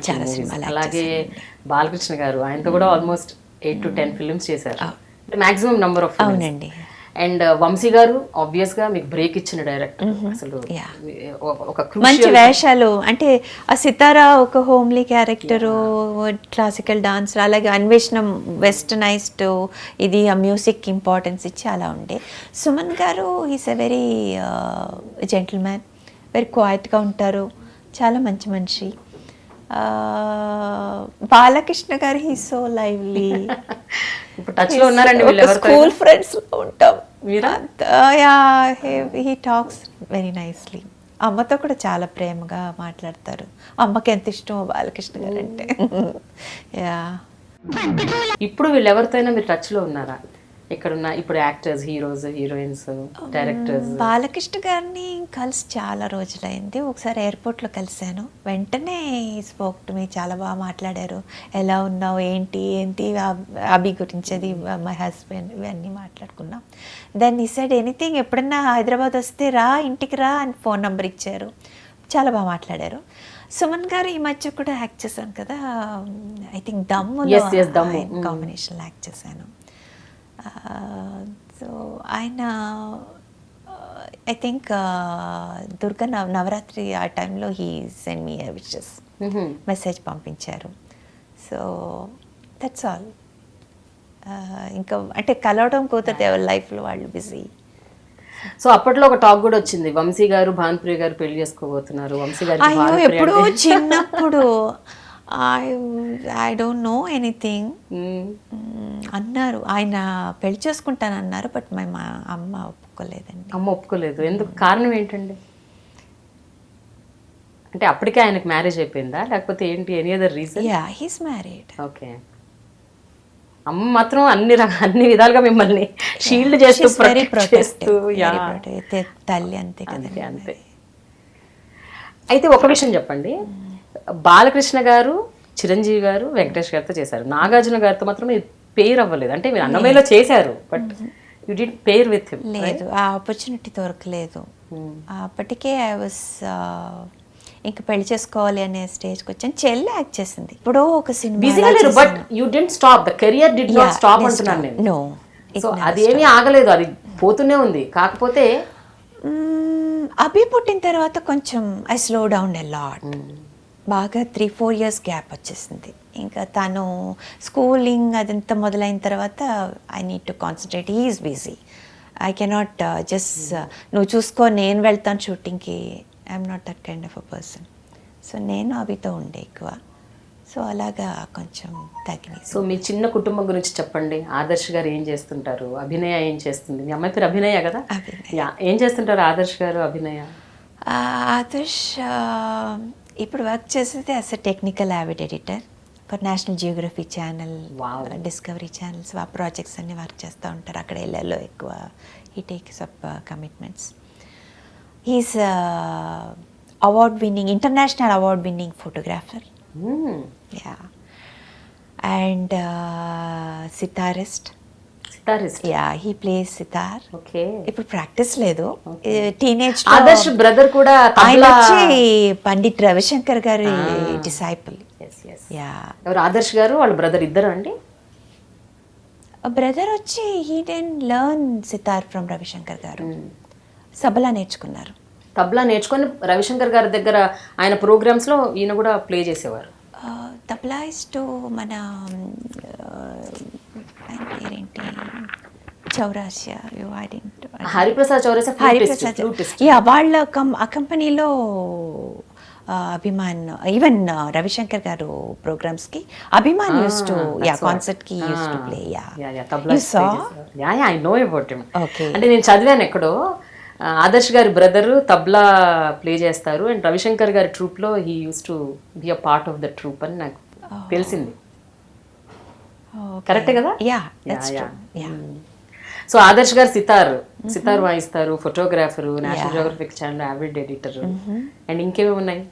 చాలా సినిమాలు అలాగే బాలకృష్ణ గారు, ఆయనతో కూడా ఆల్మోస్ట్ 8 to 10 ఫిల్మ్స్ చేశారు, మాక్సిమం నంబర్ ఆఫ్. అవునండి. అండ్ వంశీ గారు ఆబ్వియస్ గా మీకు బ్రేక్ ఇచ్చిన డైరెక్టర్. అసలు ఒక మంచి వేషాలు అంటే ఆ సితారా ఒక హోమ్లీ క్యారెక్టరు, క్లాసికల్ డాన్స్, అలాగే అన్వేషణం వెస్టర్నైజ్డ్, ఇది ఆ మ్యూజిక్ ఇంపార్టెన్స్ ఇచ్చి అలా ఉండే. Suman garu is a very gentleman, very క్వైట్గా ఉంటారు, చాలా మంచి మనిషి. Balakrishna garu he so lively. ఇప్పుడు టచ్ లో ఉన్నారండి, స్కూల్ ఫ్రెండ్స్ లో ఉంటాం. He talks very nicely. అమ్మతో కూడా చాలా ప్రేమగా మాట్లాడతారు. అమ్మకి ఎంత ఇష్టమో బాలకృష్ణ గారు అంటే. యా. ఇప్పుడు వీళ్ళెవరితో అయినా మీరు టచ్ లో ఉన్నారా? ఇక్కడున్న ఇప్పుడు actors, heroes, heroines, directors. Balakrishna గారిని కలిసి చాలా రోజులైంది. ఒకసారి ఎయిర్పోర్ట్లో కలిశాను. వెంటనే స్పోక్ టు మీ, చాలా బాగా మాట్లాడారు. ఎలా ఉన్నావు, ఏంటి అభి గురించి, అది మై హస్బెండ్, ఇవన్నీ మాట్లాడుకున్నాం. దెన్ ఈ సైడ్ ఎనీథింగ్, ఎప్పుడన్నా హైదరాబాద్ వస్తే రా, ఇంటికి రా అని ఫోన్ నెంబర్ ఇచ్చారు. చాలా బాగా మాట్లాడారు. సుమన్ గారు ఈ మధ్య కూడా యాక్ట్ చేశాను కదా, ఐ థింక్ దమ్ములో కాంబినేషన్లో యాక్ట్ చేశాను. సో ఆయన ఐ థింక్ దుర్గా నవరాత్రి ఆ టైంలో he send me wishes, message పంపించారు. So that's all. ఇంకా అంటే కలవడం కుదరదు, ఎవరి లైఫ్లో వాళ్ళు బిజీ. సో అప్పట్లో ఒక టాక్ కూడా వచ్చింది, వంశీ గారు భానుప్రియ గారు పెళ్లి చేసుకోబోతున్నారు. వంశీ గారు అయ్యో, ఎప్పుడు చిన్నప్పుడు ఐ డోంట్ నో ఎనీథింగ్ అన్నారు. ఆయన పెళ్లి చేసుకుంటానన్నారు, బట్ మా అమ్మ ఒప్పుకోలేదండి. అమ్మ ఒప్పుకోలేదు, ఎందుకు? కారణం ఏంటండి? అంటే అప్పటికే ఆయనకు మ్యారేజ్ అయిపోయిందా, లేకపోతే ఏంటి, any other reason? Yeah, he's married. Okay. అమ్మ మాత్రం అన్ని విధాలుగా మిమ్మల్ని షీల్డ్ చేస్తూ, తల్లి అంతే కదండి. అంతే. అయితే ఒక విషయం చెప్పండి, బాలకృష్ణ గారు, చిరంజీవి గారు, వెంకటేష్ గారితో చేశారు. నాగార్జున గారితో మాత్రం మీరు పేర్ అవ్వలేదు. అంటే మీరు అన్నమయ్యలో చేశారు, but you did pair with him. లేదు, ఆ ఆపర్చునిటీ దొరకలేదు. అప్పటికే ఐ వాస్ ఇంకా పెళ్లి చేసుకోవాలి అనే స్టేజ్కి వచ్చాను. చెల్లి యాక్ట్ చేసింది. ఇప్పుడు ఒక cinema, but you didn't stop, the career did not stop అంటున్నాను నేను. నో, సో అదేమీ ఆగలేదు, అది పోతూనే ఉంది. కాకపోతే అభి పుట్టిన తర్వాత కొంచెం I slow down a lot. బాగా 3-4 years గ్యాప్ వచ్చేసింది. ఇంకా తను స్కూలింగ్ అదంతా మొదలైన తర్వాత I need to concentrate. Is busy, I cannot just నువ్వు చూసుకో నేను వెళ్తాను షూటింగ్కి, I'm not that kind of a person. So నేను అభితో ఉండే ఎక్కువ. సో అలాగా కొంచెం తగ్గినాయి. సో మీ చిన్న కుటుంబం గురించి చెప్పండి. ఆదర్శ్ గారు ఏం చేస్తుంటారు, అభినయ ఏం చేస్తుంది? మీ అమ్మాయి పేరు అభినయ కదా? ఏం చేస్తుంటారు ఆదర్శ్ గారు, అభినయ? ఆదర్శ్ ఇప్పుడు వర్క్ చేసేది as a technical Avid editor for National Geographic channel, Discovery channels, ఆ ప్రాజెక్ట్స్ అన్ని వర్క్ చేస్తూ ఉంటారు. అక్కడ వెళ్ళాలో ఎక్కువ he takes up commitments. He's award winning, international award winning photographer. Yeah. And sitarist. Yeah, he plays sitar. Okay. ఇప్పుడు practice లేదు, teenage. Adarsh brother కూడా ఆయన వచ్చి పండిట్ రవిశంకర్ గారి డిసైపుల్. యా. ఎవరు? ఆదర్శ్ గారు వాళ్ళ బ్రదర్ ఇద్దరు అండి? బ్రదర్ వచ్చి he didn't learn sitar from Ravishankar గారు, తబలా నేర్చుకున్నారు. తబలా నేర్చుకొని రవిశంకర్ గారి దగ్గర ఆయన ప్రోగ్రామ్స్ లో ఈయన కూడా ప్లే చేసేవారు. తబలా ఇస్ టు మన ఆయన పేరేంటి, చౌరాసియా, హరిప్రసాద్ చౌరాసియా. యా, వాళ్ళ ఆ కంపెనీలో అభిమాన్, ఈవెన్ రవిశంకర్ గారు ప్రోగ్రామ్స్ కి Abhiman use to, ya, concert కి use to play. I know about him. అంటే నేను చదివాను ఎక్కడో, ఆదర్శ్ గారి బ్రదర్ తబ్లా ప్లే చేస్తారు అండ్ రవిశంకర్ గారి ట్రూప్ లో he use to be a part of the troupe అని నాకు తెలిసింది. కరెక్టే కదా? Ya, that's true. Ya. So Adarsh garu sitar వాయిస్తారు, photographer, national geographic channel avid editor, and ఇంకేమేమి ఉన్నాయి?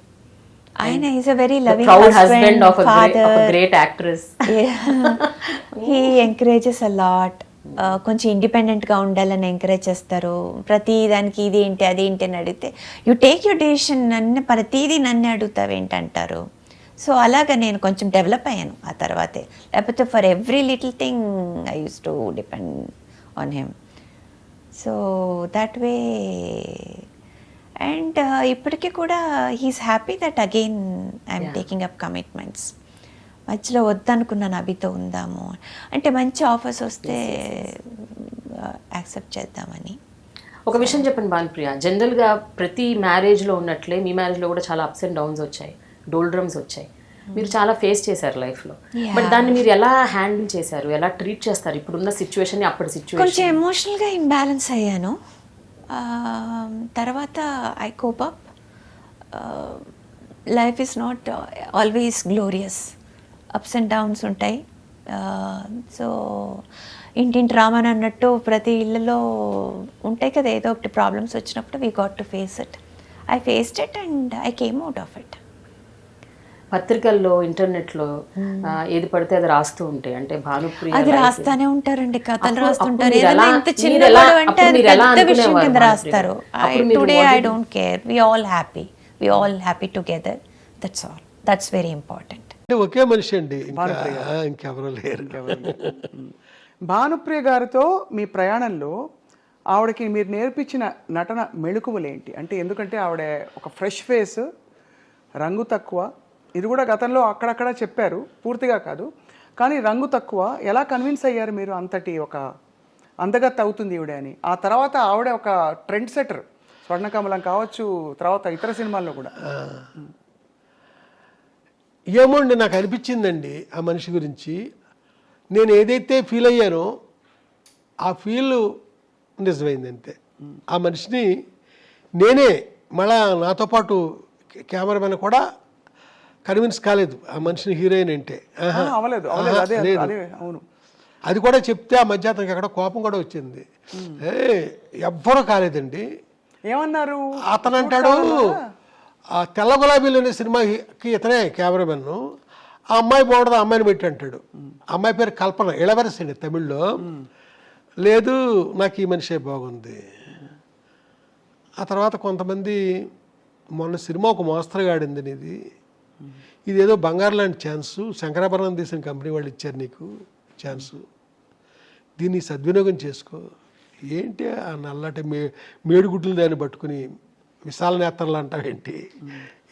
ఆయన is a very loving husband of a great actress. He encourages a lot. కొంచెం ఇండిపెండెంట్గా ఉండాలని ఎంకరేజ్ చేస్తారు. ప్రతి దానికి ఇది ఏంటి అది ఏంటి అని అడిగితే యూ టేక్ యూర్ డెసిషన్, నన్ను ప్రతిదీ నన్ను అడుగుతావు ఏంటంటారు. సో అలాగా నేను కొంచెం డెవలప్ అయ్యాను ఆ తర్వాతే. లేకపోతే for every little thing I use to depend on him. So that way. And ఇప్పటికీ కూడా he's happy that again I'm taking up commitments. మధ్యలో వద్దనుకున్నాను అభితో ఉందాము అంటే మంచి ఆఫర్స్ వస్తే యాక్సెప్ట్ చేద్దామని. ఒక విషయం చెప్పండి భానుప్రియ, జనరల్గా ప్రతి మ్యారేజ్లో ఉన్నట్లే మీ మ్యారేజ్లో కూడా చాలా అప్స్ అండ్ డౌన్స్ వచ్చాయి, డోల్డ్రమ్స్ వచ్చాయి. మీరు చాలా ఫేస్ చేశారు లైఫ్లో. బట్ దాన్ని మీరు ఎలా హ్యాండిల్ చేశారు, ఎలా ట్రీట్ చేస్తారు ఇప్పుడున్న సిచ్యువేషన్, అప్పటి సిచ్యువేషన్? కొంచెం ఎమోషనల్గా ఇంబ్యాలెన్స్ అయ్యాను. తర్వాత I cope up. Life is not always glorious, ups and downs ఉంటాయి. సో ఇంటింటి రామన్ అన్నట్టు ప్రతి ఇళ్ళలో ఉంటాయి కదా ఏదో ఒకటి ప్రాబ్లమ్స్ వచ్చినప్పుడు we got to face it. I faced it and I came out of it. పత్రికల్లో ఇంటర్నెట్లో ఏది పడితే అది రాస్తూ ఉంటాయి, అంటే భానుప్రియ అది రాస్తానే ఉంటారండి, కథలు రాస్తుంటారు. మీరు ఏదైనా ఎలా- ఇంత మీరు చిన్న ఎలా- గొడవ అంటే అప్పుడు అది మీరు ఎలా పెద్ద విషయం అనుకునేవారు కింద భానుప్రియ? రాస్తారు. అప్పుడు మీరు today what I did- don't care, we all happy, we all happy together, that's all. That's very important. అంటే ఒకే మనిషి అండి, ఇంకెవరూ లేరు. భానుప్రియ గారితో మీ ప్రయాణంలో ఆవిడకి మీరు నేర్పించిన నటన మెళుకువలేంటి? అంటే ఎందుకంటే ఆవిడ ఒక ఫ్రెష్ ఫేస్, రంగు తక్కువ, ఇది కూడా గతంలో అక్కడక్కడ చెప్పారు, పూర్తిగా కాదు, కానీ రంగు తక్కువ. ఎలా కన్విన్స్ అయ్యారు మీరు అంతటి ఒక అందగత్తె అవుతుంది ఈవిడ అని? ఆ తర్వాత ఆవిడ ఒక ట్రెండ్ సెటర్, స్వర్ణకమలం కావచ్చు, తర్వాత ఇతర సినిమాల్లో కూడా. ఏమోండి నాకు అనిపించిందండి ఆ మనిషి గురించి. నేను ఏదైతే ఫీల్ అయ్యానో ఆ ఫీల్ నిజమైంది అంతే. ఆ మనిషిని నేనే మళ్ళా నాతో పాటు కెమెరామెన్ కూడా కన్విన్స్ కాలేదు ఆ మనిషిని హీరోయిన్ అంటే. అవ్వలేదు. అవును, అది కూడా చెప్తే ఆ మధ్య అతనికి అక్కడ కోపం కూడా వచ్చింది. ఎవ్వరూ కాలేదండి. ఏమన్నారు అతను అంటాడు, ఆ తెల్ల గులాబీలు అనే సినిమాకి ఇతనే కెమెరామెన్, ఆ అమ్మాయి బాగుంటుంది, ఆ అమ్మాయిని పెట్టి అంటాడు. అమ్మాయి పేరు కల్పన, ఇళవరసి అండి తమిళ్లో. లేదు నాకు ఈ మనిషే బాగుంది. ఆ తర్వాత కొంతమంది మొన్న సినిమా ఒక మోస్తరుగా ఆడింది నీది, ఇదేదో బంగారు లాంటి ఛాన్సు, శంకరాభరణం తీసిన కంపెనీ వాళ్ళు ఇచ్చారు నీకు ఛాన్సు, దీన్ని సద్వినియోగం చేసుకో. ఏంటి ఆ నల్లటి మేడుగుడ్లు దాన్ని పట్టుకుని విశాల నేత్రలు అంటావేంటి,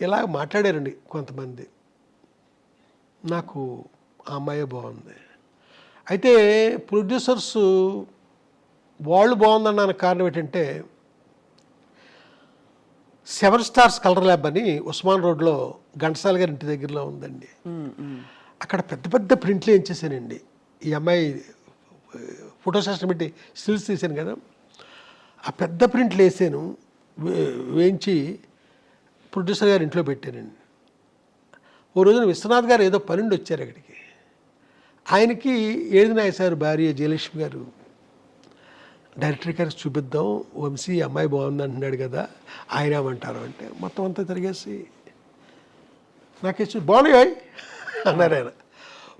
ఇలా మాట్లాడారండి కొంతమంది. నాకు ఆ అమ్మాయే బాగుంది. అయితే ప్రొడ్యూసర్స్ వాళ్ళు బాగుందన్నానికి కారణం ఏంటంటే, 7 స్టార్స్ కలర్ ల్యాబ్ అని ఉస్మాన్ రోడ్లో ఘంటసాల గారి ఇంటి దగ్గరలో ఉందండి. అక్కడ పెద్ద పెద్ద ప్రింట్లు వేయించేసానండి. ఈ అమ్మాయి ఫోటో సెషన్ పెట్టి స్టిల్స్ తీసాను కదా, ఆ పెద్ద ప్రింట్లు వేసాను, వేయించి ప్రొడ్యూసర్ గారి ఇంట్లో పెట్టానండి. ఓ రోజున విశ్వనాథ్ గారు ఏదో పనుండి వచ్చారు అక్కడికి. ఆయనకి ఏడినాయ సార్ భార్య జయలక్ష్మి గారు, డైరెక్టర్ గారికి చూపిద్దాం, వంశీ అమ్మాయి బాగుంది అంటున్నాడు కదా, ఆయన ఏమంటారు అంటే మొత్తం అంతా తిరిగేసి నాకేసి బాగున్నాయి అన్నారు ఆయన.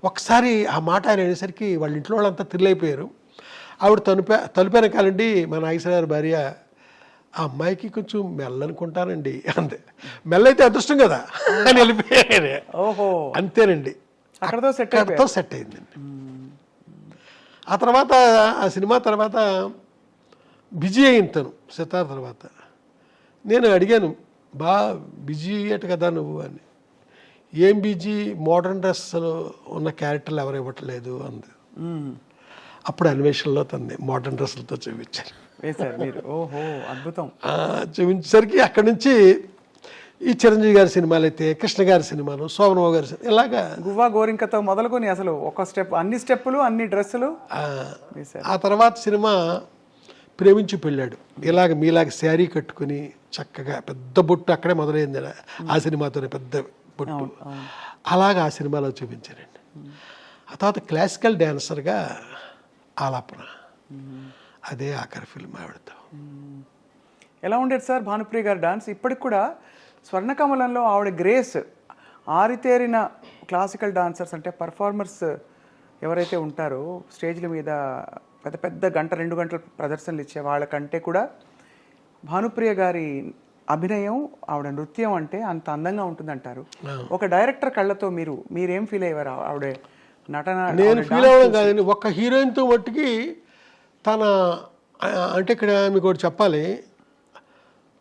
ఒకసారి ఆ మాట ఆయన అనేసరికి వాళ్ళ ఇంట్లో వాళ్ళంతా థ్రిల్ ఆవిడ తలుపైన కాలండి మా నాగేశ్వర గారి భార్య, ఆ అమ్మాయికి కొంచెం మెల్లనుకుంటానండి అంతే. మెల్లైతే అదృష్టం కదా అని వెళ్ళిపోయాను. ఓహో, అంతేనండి, అక్కడతో సెట్ అయిందండి. ఆ తర్వాత ఆ సినిమా తర్వాత బిజీ అయింది తను సితార్ తర్వాత. నేను అడిగాను, బిజీ అయ్యట కదా నువ్వు అని. ఏం బిజీ, మోడర్న్ డ్రెస్లో ఉన్న క్యారెక్టర్లు ఎవరు ఇవ్వట్లేదు అంది. అప్పుడు అన్వేషణలో తన్ని మోడర్న్ డ్రెస్లతో చూపించారు. ఓహో, అద్భుతం. చూపించేసరికి అక్కడి నుంచి ఈ చిరంజీవి గారి సినిమాలు అయితే, కృష్ణ గారి సినిమాలు, శోభనబాబు గారి సినిమా, ఇలాగా గువ్వా గోరింకతో మొదలుకొని అసలు ఒక స్టెప్, అన్ని స్టెప్పులు, అన్ని డ్రెస్సులు. ఆ తర్వాత సినిమా ప్రేమించి పెళ్ళాడు, ఇలాగ మీలాగ శారీ కట్టుకుని చక్కగా పెద్ద బొట్టు అక్కడే మొదలైంది ఆ సినిమాతోనే, పెద్ద బొట్టు. అలాగా ఆ సినిమాలో చూపించారండి. ఆ తర్వాత క్లాసికల్ డ్యాన్సర్గా ఆలాపన, అదే ఆఖరి ఫిల్మ్ ఆవిడతో. ఎలా ఉండేది సార్ భానుప్రియ గారి డాన్స్? ఇప్పటికి కూడా స్వర్ణకమలంలో ఆవిడ గ్రేస్, ఆరితేరిన క్లాసికల్ డాన్సర్స్ అంటే పర్ఫార్మర్స్ ఎవరైతే ఉంటారో స్టేజ్ల మీద పెద్ద పెద్ద గంట 2 గంటల ప్రదర్శనలు ఇచ్చే వాళ్ళకంటే కూడా భానుప్రియ గారి అభినయం, ఆవిడ నృత్యం అంటే అంత అందంగా ఉంటుందంటారు. ఒక డైరెక్టర్ కళ్ళతో మీరేం ఫీల్ అయ్యారు ఆవిడ నటన? నేను ఫీల్ అవ్వడం కాదండి, ఒక్క హీరోయిన్తో మట్టుకి తన అంటే ఇక్కడ మీకు ఒకటి చెప్పాలి,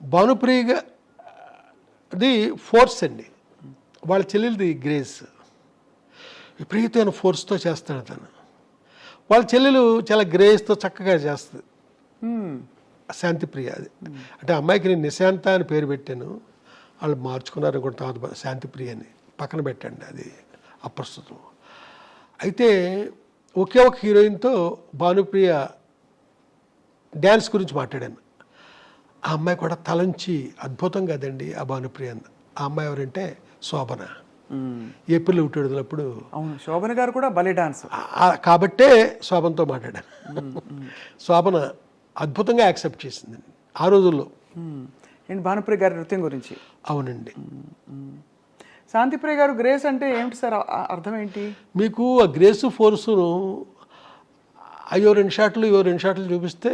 భానుప్రియది ఫోర్స్ అండి, వాళ్ళ చెల్లెలది గ్రేస్, విపరీతమైన ఫోర్స్తో చేస్తాడు తను. వాళ్ళ చెల్లెలు చాలా గ్రేస్తో చక్కగా చేస్తుంది, శాంతిప్రియ. అది అంటే అమ్మాయికి నేను నిశాంత అని పేరు పెట్టాను, వాళ్ళు మార్చుకున్నారు అనుకుంటే తర్వాత శాంతిప్రియ అని పక్కన పెట్టండి, అది అప్రస్తుతం. అయితే ఒకే ఒక హీరోయిన్తో భానుప్రియ డ్యాన్స్ గురించి మాట్లాడాను. ఆ అమ్మాయి కూడా తలంచి అద్భుతంగా అదండి ఆ భానుప్రియ. ఆ అమ్మాయి ఎవరంటే శోభన, ఏప్రిల్ విడుదలప్పుడు. అవును, శోభన గారు కూడా భలే డాన్స్. కాబట్టే శోభనతో మాట్లాడాను. శోభన అద్భుతంగా యాక్సెప్ట్ చేసిందండి ఆ రోజుల్లో. ఏంటి భానుప్రియ గారి నృత్యం గురించి? అవునండి. శాంతిప్రియ గారు గ్రేస్ అంటే ఏమిటి సార్, అర్థం ఏంటి? మీకు ఆ గ్రేస్ ఫోర్సును అయ్యో 2 షాట్లు ఇవో 2 షాట్లు చూపిస్తే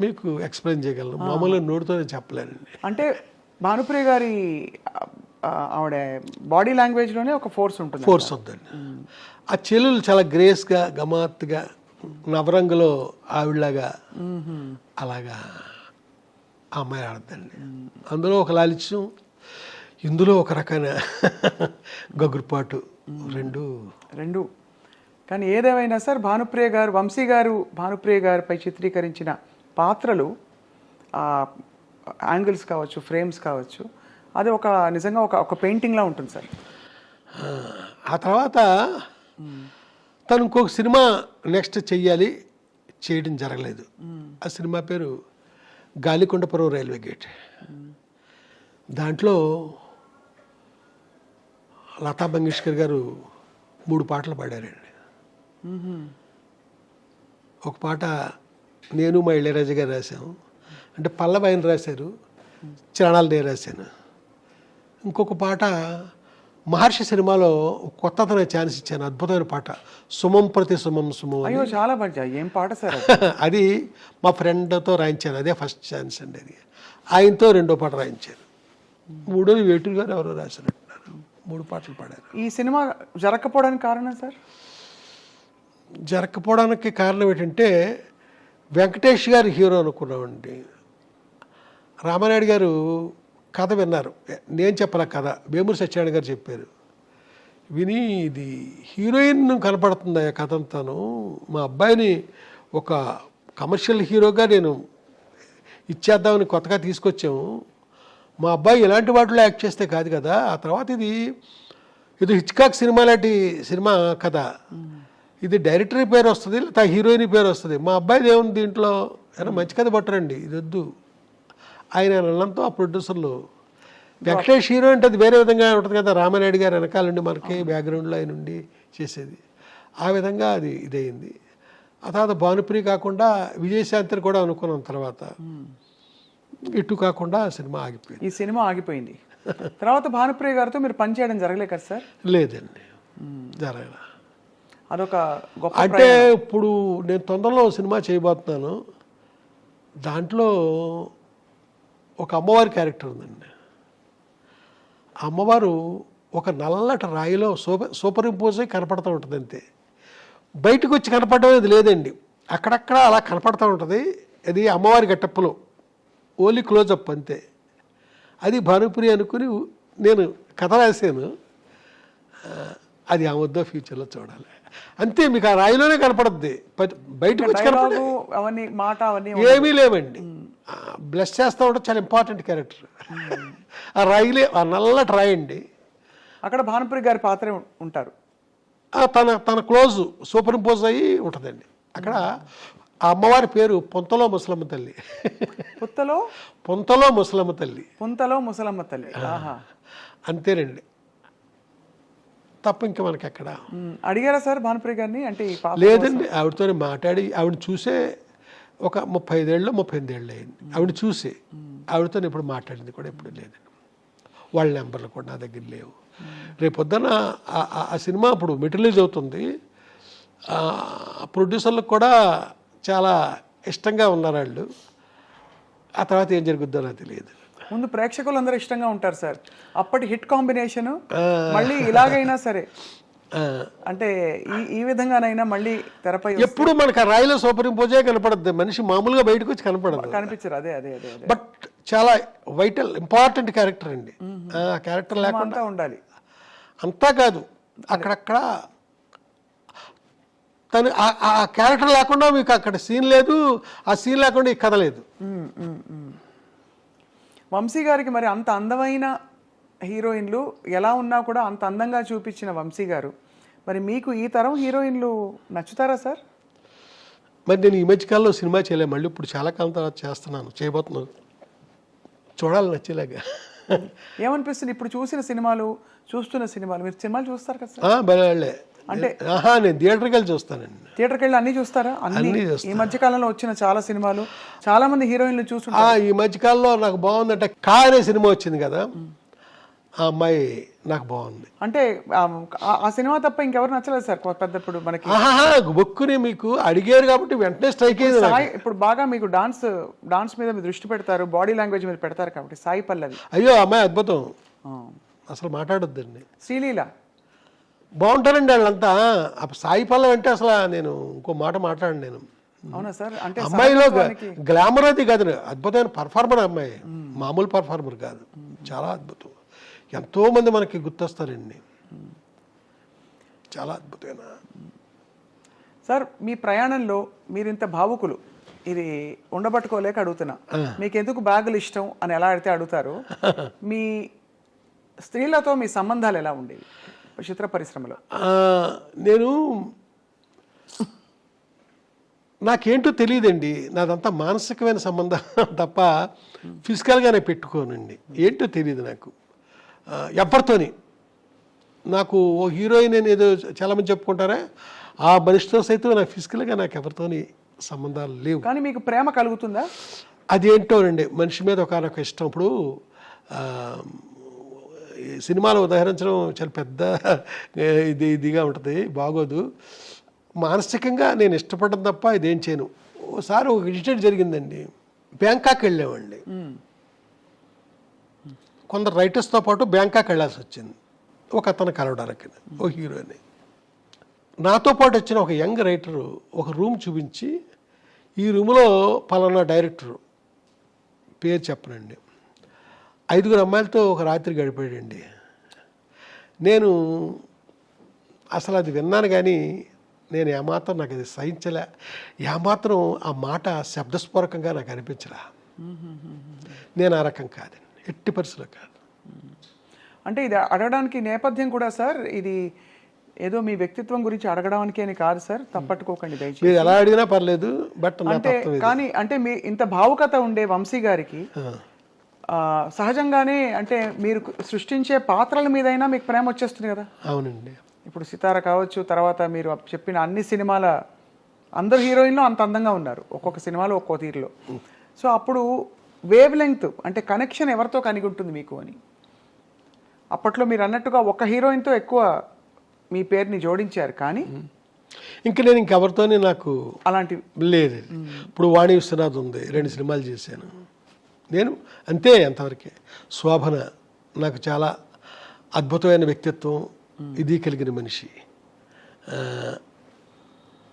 మీకు ఎక్స్ప్లెయిన్ చేయగలను, మామూలుగా నోటితోనే చెప్పలేనండి. అంటే భానుప్రియ గారి ఆవిడ బాడీ లాంగ్వేజ్లోనే ఒక ఫోర్స్ ఉంటుంది. ఫోర్స్ ఉందండి. ఆ చెల్లెలు చాలా గ్రేస్గా గమాత్తుగా నవరంగులో ఆవిడలాగా అలాగా ఆ అమ్మాయి ఆడద్దండి. అందులో ఒక లాలిత్యం, ఇందులో ఒక రకమైన గగురుపాటు, రెండు. కానీ ఏదేమైనా సార్ భానుప్రియ గారు, వంశీ గారు భానుప్రియ గారిపై చిత్రీకరించిన పాత్రలు, యాంగిల్స్ కావచ్చు, ఫ్రేమ్స్ కావచ్చు, అది ఒక నిజంగా ఒక పెయింటింగ్లా ఉంటుంది సార్. ఆ తర్వాత తను ఇంకొక సినిమా నెక్స్ట్ చెయ్యాలి, చేయడం జరగలేదు. ఆ సినిమా పేరు గాలికొండపురం రైల్వే గేట్. దాంట్లో లతా మంగేష్కర్ గారు 3 పాటలు పాడారండి. ఒక పాట నేను మా ఇళయరాజా గారు రాశాము, అంటే పల్లవి ఆయన రాశారు, చరణాలు నేను రాశాను. ఇంకొక పాట మహర్షి సినిమాలో కొత్తతన ఛాన్స్ ఇచ్చాను, అద్భుతమైన పాట, సుమం ప్రతి సుమం సుమం. అయ్యో చాలా బాగా, ఏం పాట సార్ అది మా ఫ్రెండ్తో రాయించాను, అదే ఫస్ట్ ఛాన్స్ అండి. అది ఆయనతో 2వ పాట రాయించాను. 3వది వేటూరు గారు ఎవరో రాశారంటున్నారు. 3 పాటలు పాడారు. ఈ సినిమా జరగకపోవడానికి కారణం సార్? జరగకపోవడానికి కారణం ఏంటంటే వెంకటేష్ గారు హీరో అనుకున్నామండి. రామానాయుడు గారు కథ విన్నారు, నేను చెప్పాల కథ, వేమూరి సత్యనారాయణ గారు చెప్పారు. విని ఇది హీరోయిన్ కనపడుతుంది ఆ కథ అంతాను, మా అబ్బాయిని ఒక కమర్షియల్ హీరోగా నేను ఇచ్చేద్దామని కొత్తగా తీసుకొచ్చాము, మా అబ్బాయి ఇలాంటి వాటిలో యాక్ట్ చేస్తే కాదు కదా. ఆ తర్వాత ఇది హిచ్కాక్ సినిమా లాంటి సినిమా కథ, ఇది డైరెక్టర్ పేరు వస్తుంది, లేదా హీరోయిన్ పేరు వస్తుంది, మా అబ్బాయిది ఏముంది దీంట్లో, అయినా మంచి కథ పట్టరండి, ఇది వద్దు ఆయన అన్నంతో ఆ ప్రొడ్యూసర్లు. వెంకటేష్ హీరో అంటే అది వేరే విధంగా ఉంటుంది కదా, రామానాయుడు గారు వెనకాల నుండి మనకి బ్యాక్గ్రౌండ్లో ఆయన ఉండి చేసేది, ఆ విధంగా అది ఇదయింది. ఆ తర్వాత భానుప్రియ కాకుండా విజయశాంతిని కూడా అనుకున్నాం. తర్వాత ఇటు కాకుండా సినిమా ఆగిపోయింది. ఈ సినిమా ఆగిపోయింది. తర్వాత భానుప్రియ గారితో మీరు పనిచేయడం జరగలే కదా సార్? లేదండి, జరగల. అదొక గొప్ప అంటే ఇప్పుడు నేను తొందరలో సినిమా చేయబోతున్నాను, దాంట్లో ఒక అమ్మవారి క్యారెక్టర్ ఉందండి. ఆ అమ్మవారు ఒక నల్లటి రాయిలో సూపర్ ఇంపోజ్ అయి కనపడుతూ ఉంటుంది అంతే, బయటకు వచ్చి కనపడడం అనేది లేదండి, అక్కడక్కడ అలా కనపడుతూ ఉంటుంది. అది అమ్మవారి గెటప్పులో ఓన్లీ క్లోజప్ అంతే. అది భానుప్రియ అనుకుని నేను కథ రాశాను, అది ఆ వద్ద ఫ్యూచర్లో చూడాలి అంతే. మీకు ఆ రాయిలోనే కనపడుద్ది, బయటకు వచ్చి కనపడే ఏమీ లేవండి. బ్లెస్ చేస్తూ ఉంటే చాలా ఇంపార్టెంట్ క్యారెక్టర్. ఆ రాయిలే, ఆ నల్లటి రాయి అండి, అక్కడ భానుప్రియ గారి పాత్ర ఉంటారు. తన క్లోజ్ సూపర్ ఇంపోజ్ అయ్యి ఉంటుందండి. అక్కడ ఆ అమ్మవారి పేరు పొంతలో ముసలమ్మ తల్లి. పొంతలో ముసలమ్మ తల్లి. అంతేనండి, తప్ప ఇంకా మనకి ఎక్కడ. అడిగారా సార్ భానుప్రియ గారిని? అంటే లేదండి, ఆవిడతో మాట్లాడి ఆవిడ చూసే ఒక 35 ఏళ్ళు 38 ఏళ్ళు అయింది ఆవిడ చూసి. ఆవిడతో ఇప్పుడు మాట్లాడింది కూడా ఎప్పుడు లేదండి, వాళ్ళ నెంబర్లు కూడా నా దగ్గర లేవు. రేపొద్దున ఆ సినిమా ఇప్పుడు మెటీరియలైజ్ అవుతుంది, ప్రొడ్యూసర్లకు కూడా చాలా ఇష్టంగా ఉన్నారు వాళ్ళు. ఆ తర్వాత ఏం జరుగుద్దో నాకు తెలియదు. ముందు ప్రేక్షకులు అందరూ ఇష్టంగా ఉంటారు సార్. అప్పటి హిట్ కాంబినేషన్ మళ్ళీ ఇలాగైనా సరే అంటే ఈ విధంగానైనా మళ్ళీ తెరపై ఎప్పుడు మనకు ఆ రాయిలో సూపర్ ఇంపోజే కనపడద్దు, మనిషి మామూలుగా బయటకు వచ్చి కనపడదు, కనిపించరు. అదే అదే అదే బట్ చాలా వైటల్ ఇంపార్టెంట్ క్యారెక్టర్ అండి. ఆ క్యారెక్టర్ లేకుండా అంతా ఉండాలి. అంతా కాదు, అక్కడక్కడ తను ఆ క్యారెక్టర్ లేకుండా మీకు అక్కడ సీన్ లేదు, ఆ సీన్ లేకుండా ఈ కథ లేదు. వంశీ గారికి మరి అంత అందమైన హీరోయిన్లు ఎలా ఉన్నా కూడా అంత అందంగా చూపించిన వంశీ గారు, మరి మీకు ఈ తరం హీరోయిన్లు నచ్చుతారా సార్? మరి నేను ఈ మధ్యకాలంలో సినిమా చేయలే, మళ్ళీ ఇప్పుడు చాలా కాలం తర్వాత చేయబోతున్నాను, చూడాలి నచ్చేలాగా. ఏమనిపిస్తుంది ఇప్పుడు చూస్తున్న సినిమాలు? మీరు సినిమాలు చూస్తారు కదా సార్? బలే అంటే నేను థియేటర్కి వెళ్ళి చూస్తానండి. థియేటర్కి వెళ్ళి అన్ని చూస్తారా? అన్ని చూస్తాను. ఈ మధ్య కాలంలో వచ్చిన చాలా సినిమాలు, చాలా మంది హీరోయిన్లు చూస్తుంటారు. ఈ మధ్యకాలంలో నాకు బాగుందంటే కా అనే సినిమా వచ్చింది కదా, ఆ అమ్మాయి నాకు బాగుంది. అంటే ఆ సినిమా తప్ప ఇంకెవరు నచ్చలేదు సార్ పెద్ద ఇప్పుడు మనకి? బొక్కుని మీకు అడిగారు కాబట్టి వెంటనే స్ట్రైక్ అయింది. ఇప్పుడు బాగా మీకు డాన్స్ మీద మీరు దృష్టి పెడతారు, బాడీ లాంగ్వేజ్ మీద పెడతారు కాబట్టి సాయి పల్లవి. అయ్యో అమ్మాయి అద్భుతం, అసలు మాట్లాడొద్దండి. శ్రీలీల బాగుంటారండి వాళ్ళంతా. సాయి పల్లవి అంటే అసలు నేను ఇంకో మాట మాట్లాడండి నేను. అవునా సార్? అంటే అమ్మాయిలో గ్లామర్ అది కాదు, అద్భుతమైన పర్ఫార్మర్ అమ్మాయి, మామూలు పర్ఫార్మర్ కాదు, చాలా అద్భుతం. ఎంతో మంది మనకి గుర్తొస్తారండి, చాలా అద్భుతమైన. సార్ మీ ప్రయాణంలో మీరు ఇంత భావుకులు, ఇది ఉండబట్టుకోలేక అడుగుతున్నా, మీకు ఎందుకు బ్యాగులు ఇష్టం అని ఎలా అడిగితే అడుగుతారు. మీ స్త్రీలతో మీ సంబంధాలు ఎలా ఉండేవి చిత్ర పరిశ్రమలో? నేను నాకేంటో తెలియదండి, నాదంతా మానసికమైన సంబంధం తప్ప ఫిజికల్గానే పెట్టుకోనండి. ఏంటో తెలియదు నాకు ఎవరితోని. నాకు ఓ హీరోయిన్ అని ఏదో చాలామంది చెప్పుకుంటారా, ఆ మనిషితో సైతం నాకు ఫిజికల్గా నాకు ఎవరితోని సంబంధాలు లేవు. కానీ మీకు ప్రేమ కలుగుతుందా? అదేంటోనండి, మనిషి మీద ఒకనొక ఇష్టం. ఇప్పుడు సినిమాలు ఉదాహరించడం చాలా పెద్ద ఇదిగా ఉంటుంది, బాగోదు. మానసికంగా నేను ఇష్టపడడం తప్ప ఇదేం చేయను. ఒకసారి ఒక ఇన్సిడెంట్ జరిగిందండి, బ్యాంకాక్ వెళ్ళామండి. కొందరు రైటర్స్తో పాటు బ్యాంకాక్ వెళ్ళాల్సి వచ్చింది ఒక అతను కలవడానికి, ఓ హీరోని. నాతో పాటు వచ్చిన ఒక యంగ్ రైటరు ఒక రూమ్ చూపించి, ఈ రూమ్లో పలానా డైరెక్టరు పేరు చెప్పనండి, 5 అమ్మాయిలతో ఒక రాత్రి గడిపాడండి. నేను అసలు అది విన్నాను కానీ నేను ఏమాత్రం నాకు అది సహించలే, ఏమాత్రం ఆ మాట శబ్దస్ఫూరకంగా నాకు అనిపించలే. నేను ఆ రకం కాదండి, ఎట్టి పరిస్థితుల్లో కాదు. అంటే ఇది అడగడానికి నేపథ్యం కూడా సార్, ఇది ఏదో మీ వ్యక్తిత్వం గురించి అడగడానికి అని కాదు సార్, తప్పట్టుకోకండి దయచేసి. మీరు ఎలా అడిగినా పర్లేదు, బట్ అంటే కానీ అంటే మీ ఇంత భావుకత ఉండే వంశీ గారికి సహజంగానే అంటే మీరు సృష్టించే పాత్రల మీదైనా మీకు ప్రేమ వచ్చేస్తుంది కదా? అవునండి. ఇప్పుడు సితార కావచ్చు, తర్వాత మీరు చెప్పిన అన్ని సినిమాల అందరు హీరోయిన్లు అంత అందంగా ఉన్నారు, ఒక్కొక్క సినిమాలో ఒక్కో తీరులో. సో అప్పుడు వేవ్ లెంగ్త్ అంటే కనెక్షన్ ఎవరితో కలిగి ఉంటుంది మీకు అని? అప్పట్లో మీరు అన్నట్టుగా ఒక హీరోయిన్తో ఎక్కువ మీ పేరుని జోడించారు, కానీ నేను ఇంకెవరితోనే నాకు అలాంటివి లేదు. ఇప్పుడు వాణి విశ్వనాథ్ ఉంది, 2 సినిమాలు చేశాను నేను, అంతే, అంతవరకే. శోభన నాకు చాలా అద్భుతమైన వ్యక్తిత్వం, ఇది కలిగిన మనిషి,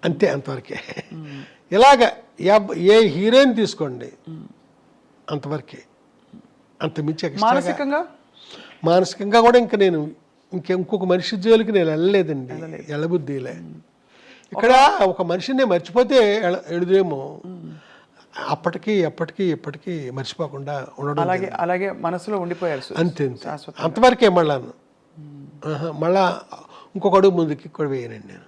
అంతే, అంతవరకే. ఇలాగ ఏ హీరోయిన్ తీసుకోండి అంతవరకే, అంత మించి. మానసికంగా కూడా ఇంకా నేను ఇంకొక మనిషి జోలికి నేను వెళ్ళలేదండి, వెళ్ళబుద్ధిలే. ఇక్కడ ఒక మనిషిని మర్చిపోతే ఎడుదేమో, అప్పటికి ఎప్పటికీ మర్చిపోకుండా ఉండడం, అలాగే మనసులో ఉండిపోయారు అంతే, అంతవరకే. మళ్ళా ఇంకొక అడుగు ముందుకి కూడా వేయనండి నేను.